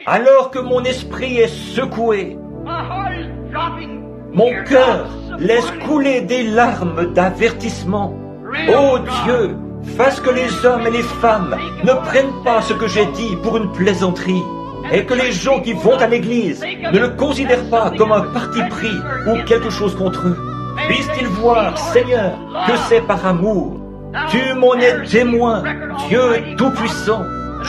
Alors que mon esprit est secoué, mon cœur laisse couler des larmes d'avertissement. Ô Dieu, fasse que les hommes et les femmes ne prennent pas ce que j'ai dit pour une plaisanterie, et que les gens qui vont à l'église ne le considèrent pas comme un parti pris ou quelque chose contre eux. Puissent-ils voir, Seigneur, que c'est par amour. Tu m'en es témoin, Dieu Tout-Puissant.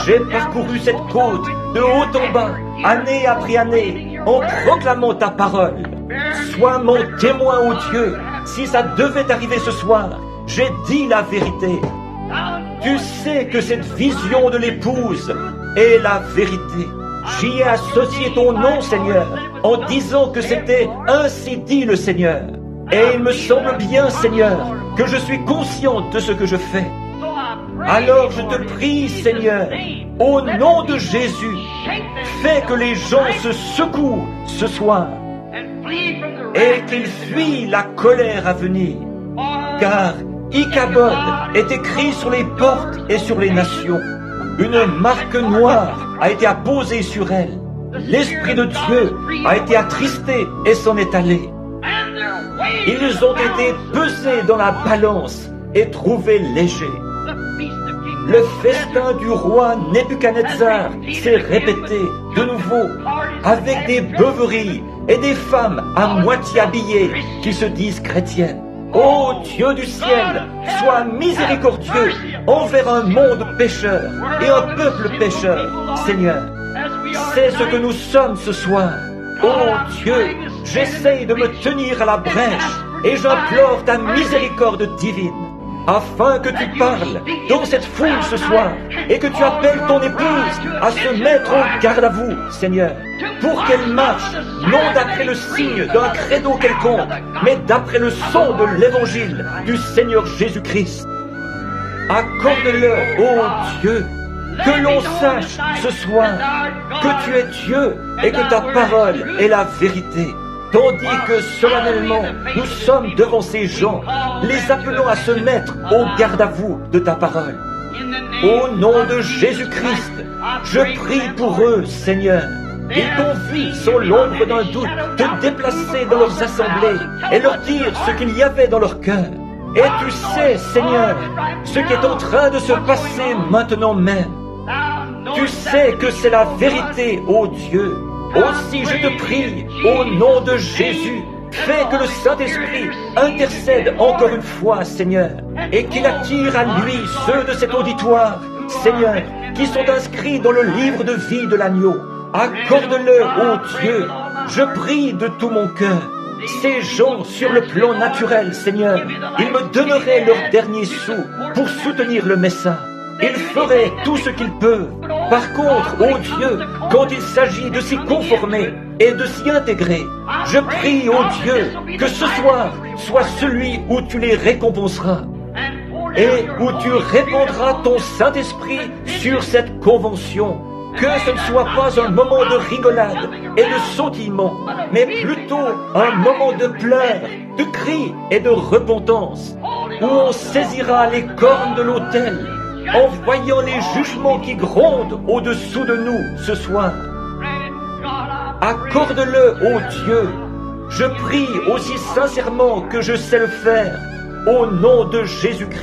J'ai parcouru cette côte de haut en bas, année après année, en proclamant ta parole. Sois mon témoin, ô Dieu, si ça devait arriver ce soir, j'ai dit la vérité. Tu sais que cette vision de l'épouse est la vérité. J'y ai associé ton nom, Seigneur, en disant que c'était ainsi dit le Seigneur. Et il me semble bien, Seigneur, que je suis conscient de ce que je fais. Alors je te prie, Seigneur, au nom de Jésus, fais que les gens se secouent ce soir et qu'ils fuient la colère à venir. Car Ichabod est écrit sur les portes et sur les nations. Une marque noire a été apposée sur elle. L'Esprit de Dieu a été attristé et s'en est allé. Ils ont été pesés dans la balance et trouvés légers. Le festin du roi Nebuchadnezzar s'est répété de nouveau avec des beuveries et des femmes à moitié habillées qui se disent chrétiennes. Ô Dieu du ciel, sois miséricordieux envers un monde pécheur et un peuple pécheur, Seigneur. C'est ce que nous sommes ce soir. Ô Dieu, j'essaye de me tenir à la brèche et j'implore ta miséricorde divine, afin que tu parles dans cette foule ce soir et que tu appelles ton épouse à se mettre en garde à vous, Seigneur, pour qu'elle marche, non d'après le signe d'un credo quelconque, mais d'après le son de l'évangile du Seigneur Jésus-Christ. Accorde-leur, ô Dieu, que l'on sache ce soir que tu es Dieu et que ta parole est la vérité. Tandis que solennellement nous sommes devant ces gens, les appelant à se mettre au garde-à-vous de ta parole. Au nom de Jésus-Christ, je prie pour eux, Seigneur. Ils t'ont vu sans l'ombre d'un doute te déplacer dans leurs assemblées et leur dire ce qu'il y avait dans leur cœur. Et tu sais, Seigneur, ce qui est en train de se passer maintenant même. Tu sais que c'est la vérité, ô Dieu. Aussi je te prie, au nom de Jésus, fais que le Saint-Esprit intercède encore une fois, Seigneur, et qu'il attire à lui ceux de cet auditoire, Seigneur, qui sont inscrits dans le livre de vie de l'agneau. Accorde-leur, ô Dieu, je prie de tout mon cœur. Ces gens, sur le plan naturel, Seigneur, ils me donneraient leur dernier sou pour soutenir le message. Ils feraient tout ce qu'ils peuvent. Par contre, ô Dieu, quand il s'agit de s'y conformer et de s'y intégrer, je prie, ô Dieu, que ce soir soit celui où tu les récompenseras et où tu répandras ton Saint-Esprit sur cette convention. Que ce ne soit pas un moment de rigolade et de sautillement, mais plutôt un moment de pleurs, de cris et de repentance, où on saisira les cornes de l'autel en voyant les jugements qui grondent au-dessous de nous ce soir. Accorde-le, ô Dieu, je prie aussi sincèrement que je sais le faire, au nom de Jésus-Christ.